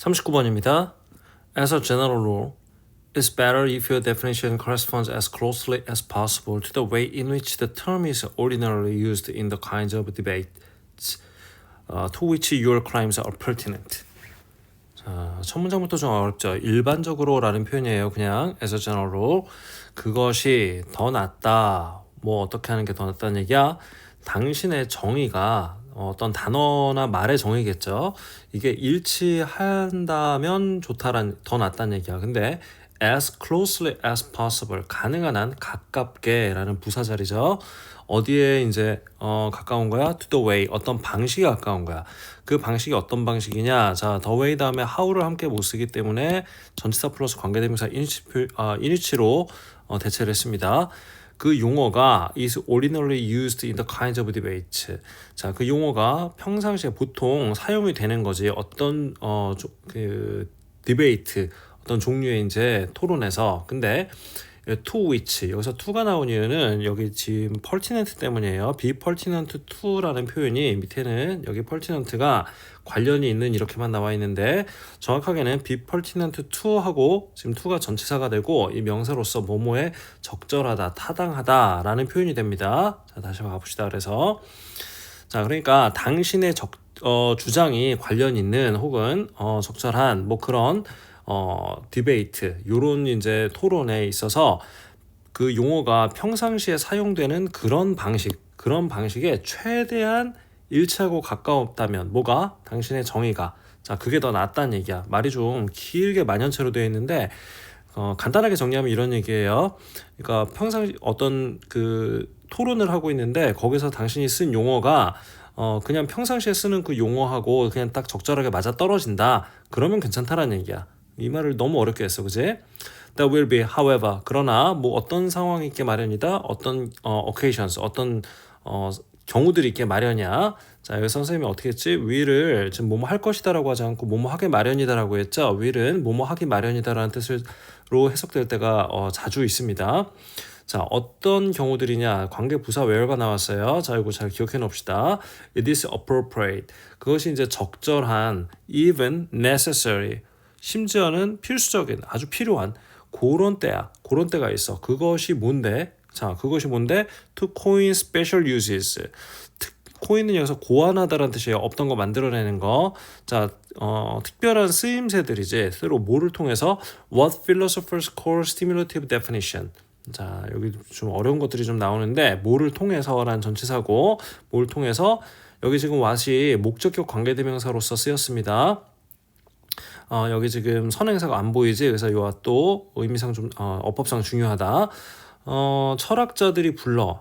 39번입니다. As a general rule, it's better if your definition corresponds as closely as possible to the way in which the term is ordinarily used in the kinds of debates to which your claims are pertinent. 자, 첫 문장부터 좀 어렵죠. 일반적으로라는 표현이에요. 그냥 as a general rule. 그것이 더 낫다. 뭐 어떻게 하는 게 더 낫다는 얘기야. 당신의 정의가 어떤 단어나 말의 정의겠죠. 이게 일치한다면 더 낫다는 얘기야. 근데 as closely as possible, 가능한 한 가깝게라는 부사절이죠. 어디에 이제 가까운 거야? to the way, 어떤 방식이 가까운 거야. 그 방식이 어떤 방식이냐? 자, the way 다음에 how를 함께 못 쓰기 때문에 전치사 플러스 관계대명사 인위치로 대체를 했습니다. 그 용어가 is ordinarily used in the kinds of debates. 자, 그 용어가 평상시에 보통 사용이 되는 거지. 어떤 디베이트, 어떤 종류의 이제 토론에서. 근데 to which 여기서 to가 나온 이유는 여기 지금 pertinent 때문이에요. be pertinent to라는 표현이 밑에는 여기 pertinent가 관련이 있는 이렇게만 나와 있는데 정확하게는 be pertinent to 하고 지금 to가 전치사가 되고 이 명사로서 뭐뭐에 적절하다, 타당하다라는 표현이 됩니다. 자, 다시 가봅시다. 그래서 자, 그러니까 당신의 주장이 관련 있는 혹은 적절한 뭐 그런 디베이트, 요런 이제 토론에 있어서 그 용어가 평상시에 사용되는 그런 방식에 최대한 일치하고 가까웠다면 뭐가? 당신의 정의가. 자, 그게 더 낫다는 얘기야. 말이 좀 길게 만연체로 되어 있는데 간단하게 정리하면 이런 얘기예요. 그러니까 평상시 어떤 그 토론을 하고 있는데 거기서 당신이 쓴 용어가 그냥 평상시에 쓰는 그 용어하고 그냥 딱 적절하게 맞아 떨어진다. 그러면 괜찮다라는 얘기야. 이 말을 너무 어렵게 했어, 그지? That will be, however, 그러나 뭐 어떤 상황이 있게 마련이다, 어떤 occasions, 어떤 경우들이 있게 마련이야. 자, 여기 선생님이 어떻게 했지? will을 지금 뭐뭐 할 것이다라고 하지 않고 뭐뭐 하게 마련이다라고 했죠. will은 뭐뭐 하기 마련이다라는 뜻으로 해석될 때가 자주 있습니다. 자, 어떤 경우들이냐? 관계 부사 where가 나왔어요. 자, 이거 잘 기억해 놓읍시다. It is appropriate. 그것이 이제 적절한, even necessary. 심지어는 필수적인, 아주 필요한 그런 때가 있어. 그것이 뭔데? 자, 그것이 뭔데? To coin special uses. 코인은 여기서 고안하다라는 뜻이에요. 없던 거 만들어내는 거. 자, 특별한 쓰임새들이지. 서로 뭐를 통해서? What philosophers call stimulative definition. 자, 여기 좀 어려운 것들이 좀 나오는데 뭐를 통해서라는 전치사고 뭘 통해서 여기 지금 what이 목적격 관계대명사로서 쓰였습니다. 여기 지금 선행사가 안 보이지? 그래서 요 또 의미상 좀 어법상 중요하다. 철학자들이 불러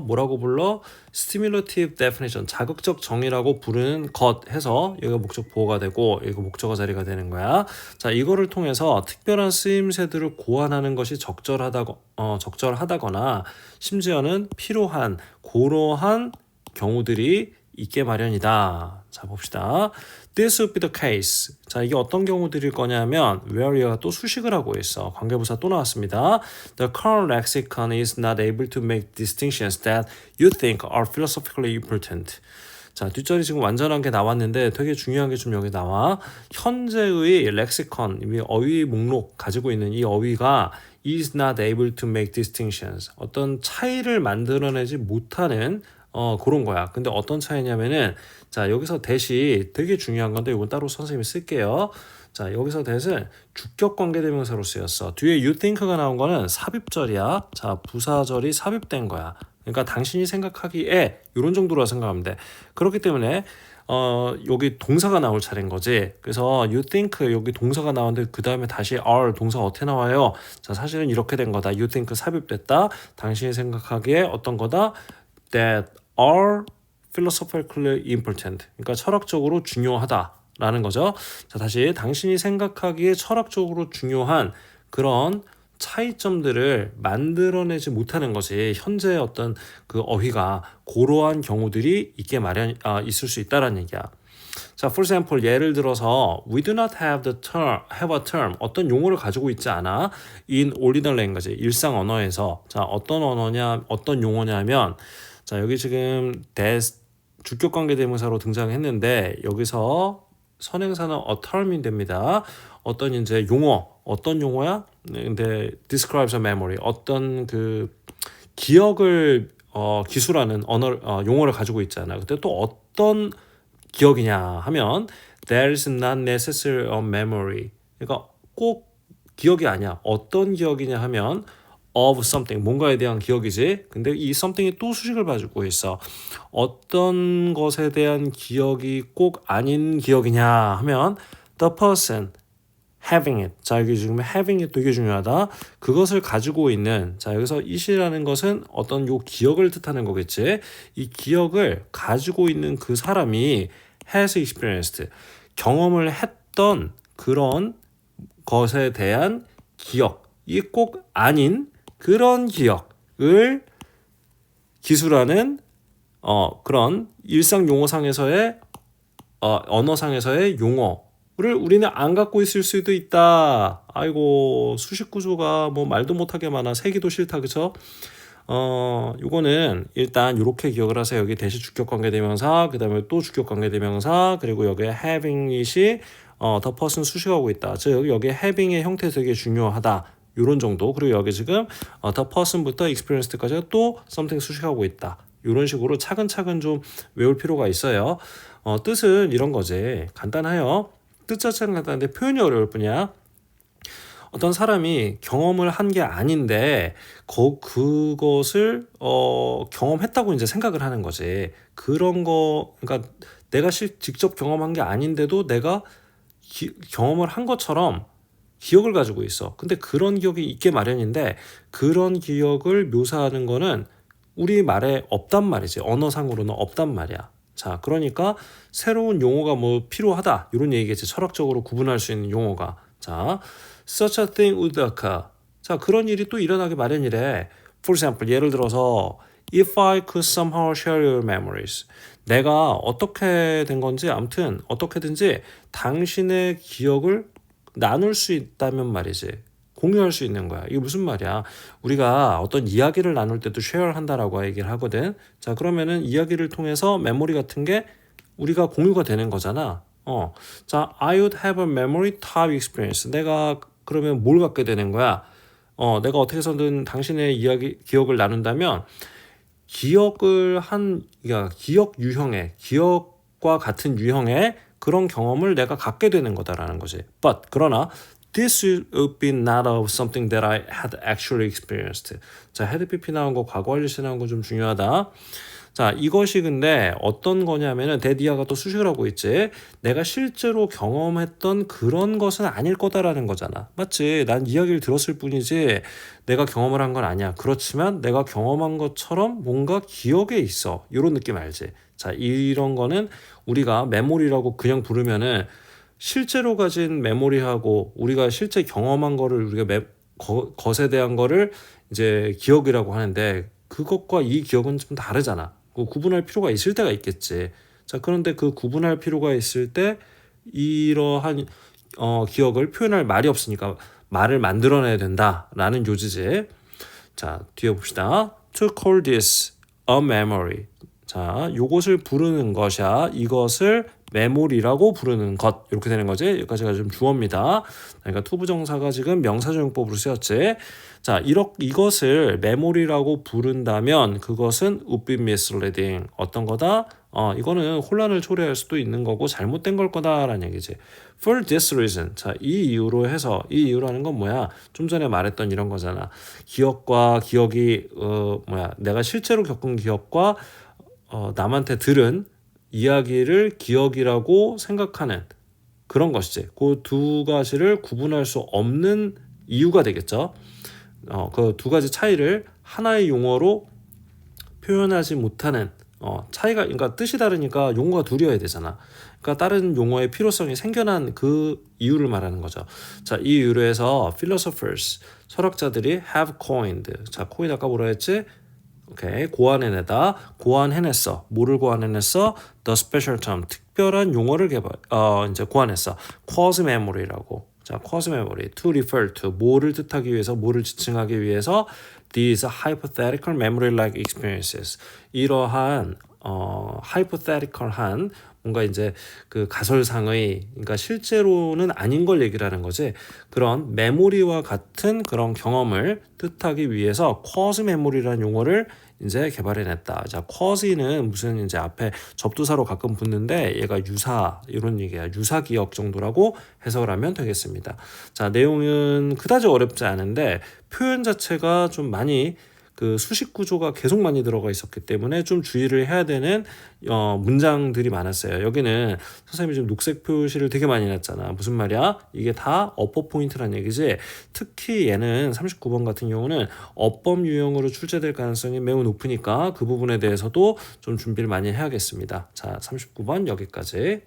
뭐라고 불러? stimulative definition, 자극적 정의라고 부르는 것 해서 여기가 목적 보호가 되고 이거 목적어 자리가 되는 거야. 자, 이거를 통해서 특별한 쓰임새들을 고안하는 것이 적절하다거나 심지어는 필요한 그러한 경우들이 있게 마련이다. 자, 봅시다. This would be the case. 자, 이게 어떤 경우들일 거냐면 where가 또 수식을 하고 있어. 관계부사 또 나왔습니다. The current lexicon is not able to make distinctions that you think are philosophically important. 자, 뒷절이 지금 완전한 게 나왔는데 되게 중요한 게 좀 여기 나와. 현재의 렉시컨, 어휘 목록 가지고 있는 이 어휘가 is not able to make distinctions. 어떤 차이를 만들어내지 못하는 그런 거야. 근데 어떤 차이냐면은 자, 여기서 대시 되게 중요한 건데 이건 따로 선생님이 쓸게요. 자, 여기서 대신 주격 관계대명사로 쓰였어. 뒤에 you think가 나온 거는 삽입절이야. 자, 부사절이 삽입된 거야. 그러니까 당신이 생각하기에 이런 정도로 생각하면 돼. 그렇기 때문에 여기 동사가 나올 차례인 거지. 그래서 you think 여기 동사가 나오는데 그 다음에 다시 are 동사가 어떻게 나와요? 자, 사실은 이렇게 된 거다. you think 삽입됐다. 당신이 생각하기에 어떤 거다? That are philosophically important. 그러니까 철학적으로 중요하다라는 거죠. 자, 다시 당신이 생각하기에 철학적으로 중요한 그런 차이점들을 만들어내지 못하는 것이 현재의 어떤 그 어휘가 그러한 경우들이 있을 수 있다라는 얘기야. 자, for example, 예를 들어서 we do not have a term, 어떤 용어를 가지고 있지 않아. in ordinary language, 일상 언어에서. 자, 어떤 용어냐면 자, 여기 지금 주격관계대명사로 등장했는데 여기서 선행사는 a term이 됩니다. 어떤 이제 용어, 어떤 용어야? 근데 describes a memory, 어떤 그 기억을 기술하는 용어를 가지고 있잖아. 근데 또 어떤 기억이냐 하면 there's not necessarily a memory. 그러니까 꼭 기억이 아니야. 어떤 기억이냐 하면 of something, 뭔가에 대한 기억이지. 근데 이 something이 또 수식을 가지고 있어. 어떤 것에 대한 기억이 꼭 아닌 기억이냐 하면 the person having it. 자, 여기 지금 having it 되게 중요하다. 그것을 가지고 있는, 자, 여기서 it이라는 것은 어떤 요 기억을 뜻하는 거겠지. 이 기억을 가지고 있는 그 사람이 has experienced, 경험을 했던 그런 것에 대한 기억이 꼭 아닌 그런 기억을 기술하는 그런 일상 용어상에서의 언어상에서의 용어를 우리는 안 갖고 있을 수도 있다. 아이고, 수식 구조가 뭐 말도 못하게 많아. 세기도 싫다, 그쵸? 요거는 일단 요렇게 기억을 하세요. 여기 대시 주격 관계대명사, 그 다음에 또 주격 관계대명사, 그리고 여기에 having it이 the person 수식하고 있다. 즉 여기 having의 형태 되게 중요하다. 요런 정도. 그리고 여기 지금 the person부터 experienced까지가 또 something 수식하고 있다. 요런 식으로 차근차근 좀 외울 필요가 있어요. 뜻은 이런 거지. 간단해요. 뜻 자체는 간단한데 표현이 어려울 뿐이야. 어떤 사람이 경험을 한 게 아닌데 그것을 경험했다고 이제 생각을 하는 거지. 그런 거, 그러니까 내가 직접 경험한 게 아닌데도 내가 경험을 한 것처럼 기억을 가지고 있어. 근데 그런 기억이 있게 마련인데 그런 기억을 묘사하는 거는 우리 말에 없단 말이지. 언어상으로는 없단 말이야. 자, 그러니까 새로운 용어가 뭐 필요하다. 이런 얘기겠지. 철학적으로 구분할 수 있는 용어가. 자, such a thing would occur. 자, 그런 일이 또 일어나기 마련이래. For example, 예를 들어서 if I could somehow share your memories. 내가 어떻게 된 건지 아무튼 어떻게든지 당신의 기억을 나눌 수 있다면 말이지. 공유할 수 있는 거야. 이게 무슨 말이야? 우리가 어떤 이야기를 나눌 때도 share 한다라고 얘기를 하거든. 자, 그러면은 이야기를 통해서 메모리 같은 게 우리가 공유가 되는 거잖아. 자, I would have a memory type experience. 내가 그러면 뭘 갖게 되는 거야? 내가 어떻게 해서든 당신의 기억을 나눈다면 그러니까 기억 유형의, 기억과 같은 유형의 그런 경험을 내가 갖게 되는 거다라는 거지. But 그러나 this would be not of something that I had actually experienced. 자, had PP 나온 거, 과거 완료시 나온 거 좀 중요하다. 자, 이것이 근데 어떤 거냐면은 데디아가 또 수식을 하고 있지. 내가 실제로 경험했던 그런 것은 아닐 거다라는 거잖아. 맞지? 난 이야기를 들었을 뿐이지 내가 경험을 한 건 아니야. 그렇지만 내가 경험한 것처럼 뭔가 기억에 있어. 이런 느낌 알지? 자, 이런 거는 우리가 메모리라고 그냥 부르면은 실제로 가진 메모리하고 우리가 실제 경험한 거를 우리가 것에 대한 거를 이제 기억이라고 하는데 그것과 이 기억은 좀 다르잖아. 구분할 필요가 있을 때가 있겠지. 자, 그런데 그 구분할 필요가 있을 때 이러한 기억을 표현할 말이 없으니까 말을 만들어내야 된다라는 요지지. 자, 뒤에 봅시다. To call this a memory. 자, 요것을 부르는 것이야. 이것을 메모리라고 부르는 것. 이렇게 되는 거지. 여기까지가 좀 주어입니다. 그러니까 투부정사가 지금 명사조용법으로 쓰였지. 자, 이것을 메모리라고 부른다면 그것은 would be misleading. 어떤 거다? 이거는 혼란을 초래할 수도 있는 거고 잘못된 걸 거다라는 얘기지. For this reason. 자, 이 이유로 해서, 이 이유라는 건 뭐야? 좀 전에 말했던 이런 거잖아. 기억과 기억이 내가 실제로 겪은 기억과 남한테 들은 이야기를 기억이라고 생각하는 그런 것이지. 그 두 가지를 구분할 수 없는 이유가 되겠죠. 그 두 가지 차이를 하나의 용어로 표현하지 못하는 차이가, 그러니까 뜻이 다르니까 용어가 둘이어야 되잖아. 그러니까 다른 용어의 필요성이 생겨난 그 이유를 말하는 거죠. 자, 이 이유로 해서 philosophers, 철학자들이 have coined. 자, coin 아까 뭐라 했지? 오케이, 고안해냈어. 뭐를 고안해냈어? The special term, 특별한 용어를 이제 고안했어. quasi memory라고. 자, quasi memory, to refer to, 뭐를 뜻하기 위해서, 뭐를 지칭하기 위해서, these hypothetical memory-like experiences. 이러한 hypothetical한 뭔가 이제 그 가설상의, 그러니까 실제로는 아닌 걸 얘기를 하는 거지. 그런 메모리와 같은 그런 경험을 뜻하기 위해서 쿼즈 메모리라는 용어를 이제 개발해냈다. 자, 쿼즈는 무슨 이제 앞에 접두사로 가끔 붙는데 얘가 유사, 이런 얘기야. 유사 기억 정도라고 해석을 하면 되겠습니다. 자, 내용은 그다지 어렵지 않은데 표현 자체가 좀 많이 그 수식 구조가 계속 많이 들어가 있었기 때문에 좀 주의를 해야 되는 문장들이 많았어요. 여기는 선생님이 지금 녹색 표시를 되게 많이 놨잖아. 무슨 말이야? 이게 다 어법 포인트란 얘기지. 특히 얘는 39번 같은 경우는 어법 유형으로 출제될 가능성이 매우 높으니까 그 부분에 대해서도 좀 준비를 많이 해야겠습니다. 자, 39번 여기까지.